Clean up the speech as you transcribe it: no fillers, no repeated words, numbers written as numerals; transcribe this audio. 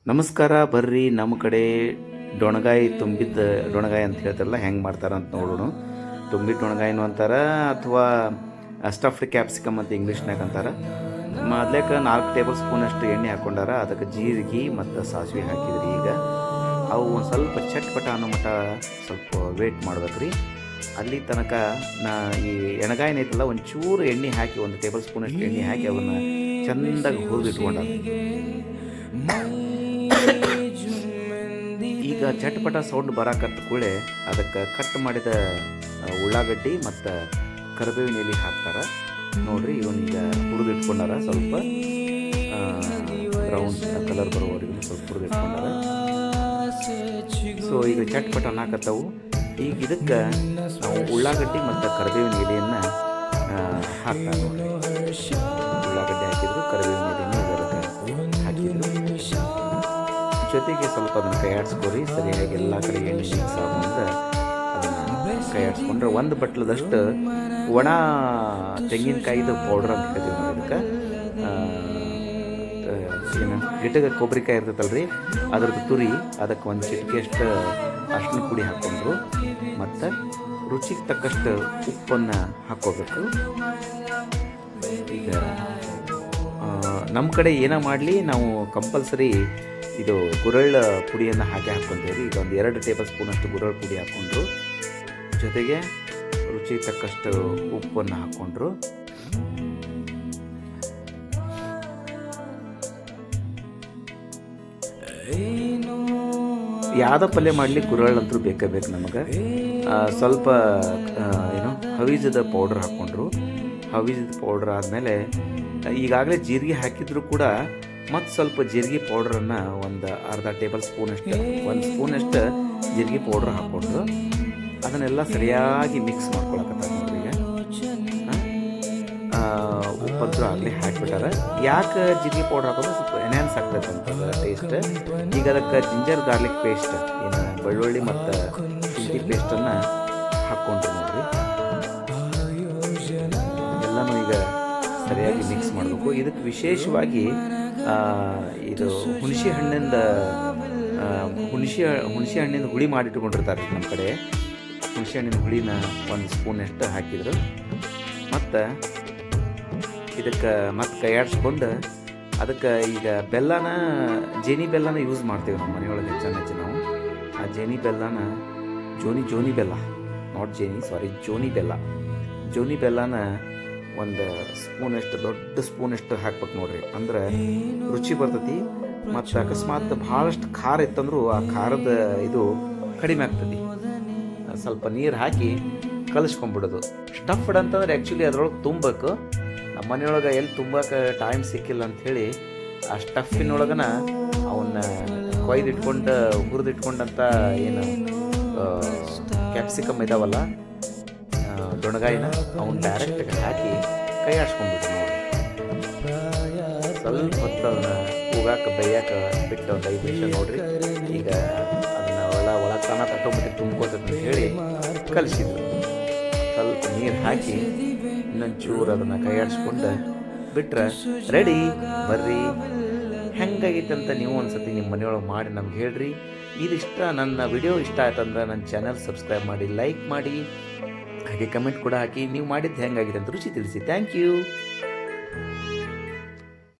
ನಮಸ್ಕಾರ ಬರ್ರಿ ನಮ್ಮ ಕಡೆ ಡೊಣಗಾಯಿ ತುಂಬಿದ್ದ ಡೊಣಗಾಯಿ ಅಂತ ಹೇಳ್ತಾರಲ್ಲ ಹೆಂಗೆ ಮಾಡ್ತಾರೆ ಅಂತ ನೋಡೋಣ. ತುಂಬಿದ ಡೊಣಗಾಯಿನೂ ಅಂತಾರೆ ಅಥವಾ ಸ್ಟಫ್ಡ್ ಕ್ಯಾಪ್ಸಿಕಮ್ ಅಂತ ಇಂಗ್ಲೀಷ್ನಾಗ ಅಂತಾರೆ. ಮೊದ್ಲೇಕ 4 ಟೇಬಲ್ ಸ್ಪೂನಷ್ಟು ಎಣ್ಣೆ ಹಾಕ್ಕೊಂಡಾರ. ಅದಕ್ಕೆ ಜೀರಿಗೆ ಮತ್ತು ಸಾಸಿವೆ ಹಾಕಿದ್ರಿ. ಈಗ ಅವು ಒಂದು ಸ್ವಲ್ಪ ಚಟ್ಪಟ ಅನ್ನೋ ಮಟ್ಟ ಸ್ವಲ್ಪ ವೇಟ್ ಮಾಡ್ಬೇಕ್ರಿ. ಅಲ್ಲಿ ತನಕ ಈ ಎಣಗಾಯಿನ ಐತಲ್ಲ ಒಂಚೂರು ಎಣ್ಣೆ ಹಾಕಿ 1 ಟೇಬಲ್ ಸ್ಪೂನಷ್ಟು ಎಣ್ಣೆ ಹಾಕಿ ಅವನ್ನ ಚೆಂದಾಗಿ ಹುರಿದು ಇಟ್ಕೊಂಡಾರ. ಈಗ ಚಟ್ಪಟ ಸೌಂಡ್ ಬರಾಕತ್ತ ಕೂಳೆ ಅದಕ್ಕೆ ಕಟ್ ಮಾಡಿದ ಉಳ್ಳಾಗಡ್ಡಿ ಮತ್ತು ಕರಿಬೇವಿನ ಎಲೆ ಹಾಕ್ತಾರೆ ನೋಡ್ರಿ. ಇವನ್ನೀಗ ಹುರಿದು ಇಟ್ಕೊಂಡಾರ. ಸ್ವಲ್ಪ ಬ್ರೌನ್ ಕಲರ್ ಬರೋವರೆಗೂ ಸ್ವಲ್ಪ ಹುರಿದು ಇಟ್ಕೊಂಡಾರ. ಸೊ ಈಗ ಚಟ್ಪಟ ಹಾಕತ್ತವು. ಈಗ ಇದಕ್ಕೆ ನಾವು ಉಳ್ಳಾಗಡ್ಡಿ ಮತ್ತು ಕರಿಬೇವಿನ ಎಲೆಯನ್ನು ಹಾಕ್ತಾರೆ. ಉಳ್ಳಾಗಡ್ಡಿ ಹಾಕಿದ್ರು, ಕರಿಬೇವಿನ ಎಲೆಯನ್ನು ಇದಕ್ಕೆ ಹಾಕಿದ್ರು. ಜೊತೆಗೆ ಸ್ವಲ್ಪ ಅದನ್ನು ಕೈ ಆಡಿಸ್ಕೊರಿ. ಸರಿಯಾಗಿ ಎಲ್ಲ ಕಡೆ ಎಣ್ಣೆ ಮಿಕ್ಸ್ ಆಗುವಂತೆ ಅದನ್ನು ಕೈ ಆಡಿಸ್ಕೊಂಡ್ರೆ 1 ಬಟ್ಲದಷ್ಟು ಒಣ ತೆಂಗಿನಕಾಯಿದು ಪೌಡ್ರ್ ಅಂತ ಹೇಳ್ತೀವಿ ನಾವು ಇದಕ್ಕೆ. ಏನು ಗಿಟಗ ಕೊಬ್ಬರಿಕಾಯಿ ಇರ್ತೈತಲ್ರಿ, ಅದ್ರದ್ದು ತುರಿ, ಅದಕ್ಕೆ 1 ಚಿಟಿಕೆಯಷ್ಟು ಅರ್ಶಿನ ಪುಡಿ ಹಾಕ್ಕೊಂಡ್ರು ಮತ್ತು ರುಚಿಗೆ ತಕ್ಕಷ್ಟು ಉಪ್ಪನ್ನು ಹಾಕ್ಕೋಬೇಕು. ಈಗ ನಮ್ಮ ಕಡೆ ಏನೋ ಮಾಡಲಿ ನಾವು ಕಂಪಲ್ಸರಿ ಇದು ಗುರಳ್ಳ ಪುಡಿಯನ್ನು ಹಾಕ್ಕೊತೀವಿ ರೀ. ಇದೊಂದು 2 ಟೇಬಲ್ ಸ್ಪೂನಷ್ಟು ಗುರಳ್ಳ ಪುಡಿ ಹಾಕ್ಕೊಂಡ್ರು. ಜೊತೆಗೆ ರುಚಿಗೆ ತಕ್ಕಷ್ಟು ಉಪ್ಪನ್ನು ಹಾಕ್ಕೊಂಡ್ರು. ಯಾವ್ದು ಪಲ್ಯ ಮಾಡಲಿ ಗುರಳ್ಳಂತೂ ಬೇಕೇ ಬೇಕು ನಮಗೆ. ಸ್ವಲ್ಪ ಏನು ಹವೀಜದ ಪೌಡ್ರ್ ಹಾಕ್ಕೊಂಡ್ರು. ಹವೀಜದ ಪೌಡ್ರ್ ಆದಮೇಲೆ ಈಗಾಗಲೇ ಜೀರಿಗೆ ಹಾಕಿದ್ರು ಕೂಡ ಮತ್ತು ಸ್ವಲ್ಪ ಜೀರಿಗೆ ಪೌಡ್ರನ್ನು ಒಂದು ಅರ್ಧ ಟೇಬಲ್ ಸ್ಪೂನಷ್ಟು 1 ಸ್ಪೂನಷ್ಟು ಜೀರಿಗೆ ಪೌಡ್ರ್ ಹಾಕ್ಕೊಂಡ್ರು. ಅದನ್ನೆಲ್ಲ ಸರಿಯಾಗಿ ಮಿಕ್ಸ್ ಮಾಡ್ಕೊಳಕತ್ತಾರೆ ನೋಡ್ರಿ. ಈಗ ಉಪ್ಪಂತೂ ಆಗಲೇ ಹಾಕಿಬಿಟ್ಟಾರೆ. ಯಾಕೆ ಜೀರಿಗೆ ಪೌಡ್ರ್ ಹಾಕೋದು ಸ್ವಲ್ಪ ಎನ್ಹ್ಯಾನ್ಸ್ ಆಗ್ತದೆ ಅಂತದ ಟೇಸ್ಟ್. ಈಗ ಅದಕ್ಕೆ ಜಿಂಜರ್ ಗಾರ್ಲಿಕ್ ಪೇಸ್ಟ್, ಏನು ಬೆಳ್ಳುಳ್ಳಿ ಮತ್ತು ಶುಂಠಿ ಪೇಸ್ಟನ್ನು ಹಾಕ್ಕೊಂಡ್ರು ನೋಡ್ರಿ. ಎಲ್ಲನೂ ಈಗ ಸರಿಯಾಗಿ ಮಿಕ್ಸ್ ಮಾಡಬೇಕು. ಇದಕ್ಕೆ ವಿಶೇಷವಾಗಿ ಇದು ಹುಣಸೆ ಹಣ್ಣಿಂದ ಹುಳಿ ಮಾಡಿಟ್ಕೊಂಡಿರ್ತಾರೆ ನಮ್ಮ ಕಡೆ. ಹುಣಸೆ ಹಣ್ಣಿನ ಹುಳಿನ 1 ಸ್ಪೂನಷ್ಟು ಹಾಕಿದ್ರು. ಮತ್ತು ಇದಕ್ಕೆ ಮತ್ತೆ ಕೈ ಆಡಿಸ್ಕೊಂಡು ಅದಕ್ಕೆ ಈಗ ಜೇನಿ ಬೆಲ್ಲನ ಯೂಸ್ ಮಾಡ್ತೀವಿ ನಮ್ಮ ಮನೆಯೊಳಗೆ ಹೆಚ್ಚು ನಾವು. ಆ ಜೇನಿ ಬೆಲ್ಲನ ಜೋನಿ ಬೆಲ್ಲ, ನಾಟ್ ಜೋನಿ ಬೆಲ್ಲನ 1 ಸ್ಪೂನಷ್ಟು, ದೊಡ್ಡ ಸ್ಪೂನಷ್ಟು ಹಾಕ್ಬೇಕು ನೋಡ್ರಿ. ಅಂದ್ರೆ ರುಚಿ ಬರ್ತೈತಿ. ಮತ್ತು ಅಕಸ್ಮಾತ್ ಭಾಳಷ್ಟು ಖಾರ ಇತ್ತಂದ್ರೂ ಆ ಖಾರದ ಇದು ಕಡಿಮೆ ಆಗ್ತದೆ. ಸ್ವಲ್ಪ ನೀರು ಹಾಕಿ ಕಲಿಸ್ಕೊಂಡ್ಬಿಡೋದು. ಸ್ಟಫ್ಡ್ ಅಂತಂದ್ರೆ ಆ್ಯಕ್ಚುಲಿ ಅದ್ರೊಳಗೆ ತುಂಬಬೇಕು. ನಮ್ಮ ಮನೆಯೊಳಗೆ ಎಲ್ಲಿ ತುಂಬಕ್ಕೆ ಟೈಮ್ ಸಿಕ್ಕಿಲ್ಲ ಅಂಥೇಳಿ ಆ ಸ್ಟಫಿನೊಳಗನ ಅವನ್ನ ಕೊಯ್ದಿಟ್ಕೊಂಡು ಹುರಿದಿಟ್ಕೊಂಡಂಥ ಏನು ಕ್ಯಾಪ್ಸಿಕಮ್ ಇದಾವಲ್ಲ ದೊಣಗಾಯಿನ ಅವನ್ನ ಡೈರೆಕ್ಟಾಗಿ ಹಾಕಿ ಕೈ ಆಡ್ಸ್ಕೊಂಡ್ಬಿಟ್ಟು ನೋಡಿ. ಸ್ವಲ್ಪ ಹೊತ್ತು ಅದನ್ನು ಹೋಗಾಕ ಬೇಯಕ್ಕೆ ಬಿಟ್ಟು ಒಂದು 5 ನಿಮಿಷ ನೋಡ್ರಿ. ಈಗ ಅದನ್ನು ಒಳತಾನ ತಟ್ಟೊಂಬಿಟ್ಟು ತುಂಬ್ಕೋತೈತೆ ಅಂತ ಹೇಳಿ ಕಲಿಸಿದ್ರು. ಸ್ವಲ್ಪ ನೀರು ಹಾಕಿ ಇನ್ನೊಂಚೂರು ಅದನ್ನು ಕೈ ಆಡಿಸ್ಕೊಂಡು ಬಿಟ್ರೆ ರೆಡಿ. ಬರ್ರಿ, ಹೆಂಗಾಗಿತ್ತು ಅಂತ ನೀವು ಒಂದ್ಸತಿ ನಿಮ್ಮ ಮನೆಯೊಳಗೆ ಮಾಡಿ ನಮ್ಗೆ ಹೇಳ್ರಿ. ಇದಿಷ್ಟ ನನ್ನ ವಿಡಿಯೋ ಇಷ್ಟ ಆಯ್ತಂದ್ರೆ ನನ್ನ ಚಾನಲ್ ಸಬ್ಸ್ಕ್ರೈಬ್ ಮಾಡಿ, ಲೈಕ್ ಮಾಡಿ, ಹಾಗೆ ಕಮೆಂಟ್ ಕೂಡ ಹಾಕಿ ನೀವು ಮಾಡಿದ್ದು ಹೆಂಗಾಗಿದೆ ಅಂತ ರುಚಿ ತಿಳಿಸಿ. Thank you.